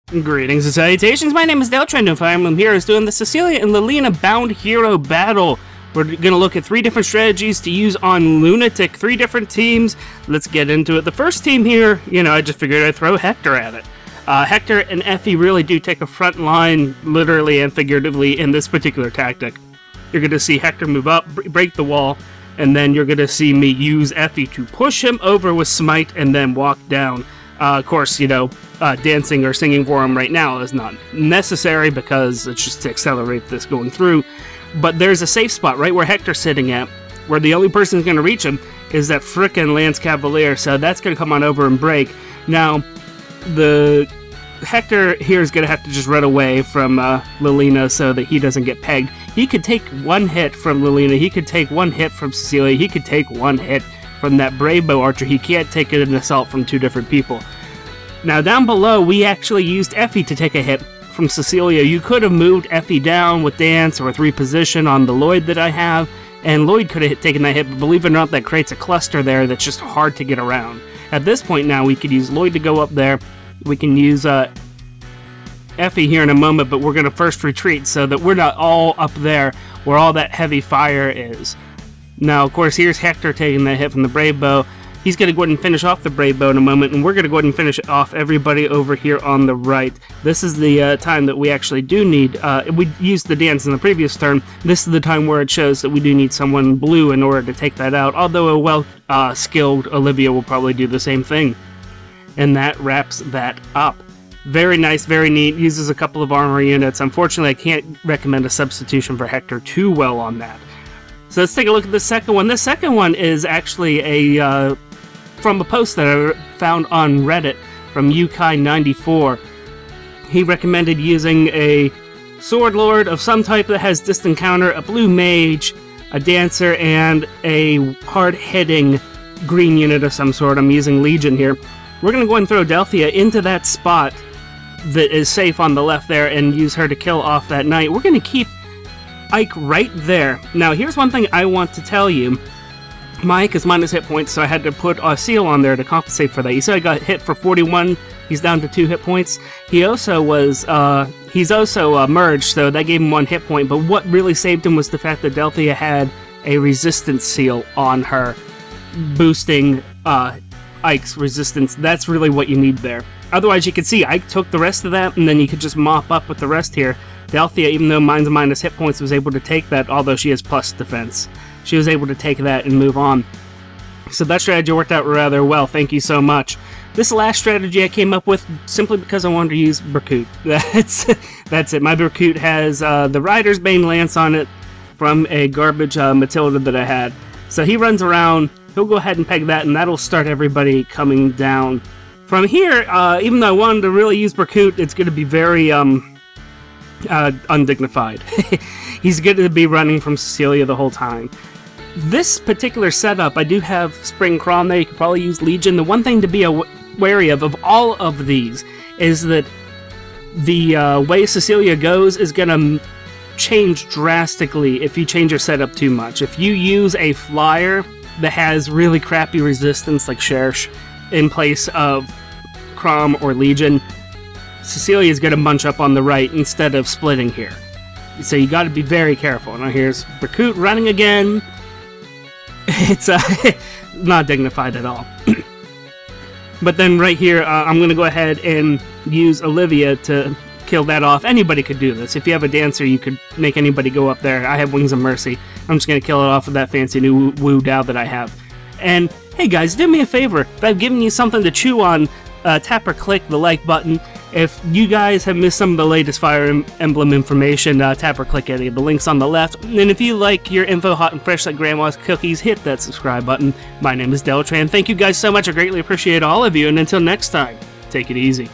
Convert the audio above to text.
Greetings and salutations, my name is Deltran, and Fire Emblem Heroes doing the Cecilia and LIlina Bound Hero Battle. We're going to look at 3 different strategies to use on Lunatic, 3 different teams. Let's get into it. The first team here, I just figured I'd throw Hector at it. Hector and Effie really do take a front line, literally and figuratively, in this particular tactic. You're going to see Hector move up, break the wall, and then you're going to see me use Effie to push him over with Smite and then walk down. Of course, dancing or singing for him right now is not necessary because it's just to accelerate this going through. But there's a safe spot right where Hector's sitting at, where the only person who's going to reach him is that frickin' Lance Cavalier, so that's going to come on over and break. Now, the Hector here is going to have to just run away from LIlina so that he doesn't get pegged. He could take 1 hit from LIlina, he could take 1 hit from Cecilia, he could take 1 hit from that Brave Bow Archer. He can't take an assault from 2 different people. Now down below, we actually used Effie to take a hit from Cecilia. You could have moved Effie down with Dance or with Reposition on the Lloyd that I have, and Lloyd could have taken that hit, but believe it or not, that creates a cluster there that's just hard to get around. At this point now, we could use Lloyd to go up there. We can use Effie here in a moment, but we're going to first retreat so that we're not all up there where all that heavy fire is. Now, of course, here's Hector taking that hit from the Brave Bow. He's going to go ahead and finish off the Brave Bow in a moment, and we're going to go ahead and finish off everybody over here on the right. This is the time that we actually do need. We used the dance in the previous turn. This is the time where it shows that we do need someone blue in order to take that out, although a well-skilled Olivia will probably do the same thing. And that wraps that up. Very nice, very neat. Uses a couple of armor units. Unfortunately, I can't recommend a substitution for Hector too well on that. So let's take a look at the second one. The second one is actually from a post that I found on Reddit from Yukai94. He recommended using a Sword Lord of some type that has distant counter, a blue mage, a dancer, and a hard-hitting green unit of some sort. I'm using Legion here. We're going to go ahead and throw Delphia into that spot that is safe on the left there and use her to kill off that knight. We're going to keep Ike right there. Now, here's one thing I want to tell you. My Ike is minus hit points, so I had to put a seal on there to compensate for that. You see I got hit for 41. He's down to 2 hit points. He also was, he's also merged, so that gave him 1 hit point. But what really saved him was the fact that Delphia had a resistance seal on her, boosting Ike's resistance. That's really what you need there. Otherwise, you can see Ike took the rest of that, and then you could just mop up with the rest here. Delphia, even though mine's minus hit points, was able to take that, although she has plus defense. She was able to take that and move on. So that strategy worked out rather well, thank you so much. This last strategy I came up with simply because I wanted to use Berkut. That's it. My Berkut has the Rider's Bane Lance on it from a garbage Matilda that I had. So he runs around, he'll go ahead and peg that, and that'll start everybody coming down. From here, even though I wanted to really use Berkut, it's going to be very undignified. He's going to be running from Cecilia the whole time. This particular setup, I do have Spring Crawl there. You could probably use Legion. The one thing to be wary of all of these is that the way Cecilia goes is going to change drastically if you change your setup too much. If you use a flyer that has really crappy resistance like Shersh in place of Crom or Legion, Cecilia is going to munch up on the right instead of splitting here. So you got to be very careful. Now here's Berkut running again. It's not dignified at all. But then right here, I'm going to go ahead and use Olivia to kill that off. Anybody could do this. If you have a dancer, you could make anybody go up there. I have Wings of Mercy. I'm just going to kill it off with that fancy new Wu Dao that I have. And hey guys, do me a favor. If I've given you something to chew on, tap or click the like button. If you guys have missed some of the latest Fire Emblem information, tap or click any of the links on the left. And if you like your info hot and fresh like Grandma's cookies, hit that subscribe button. My name is Deltran. Thank you guys so much. I greatly appreciate all of you. And until next time, take it easy.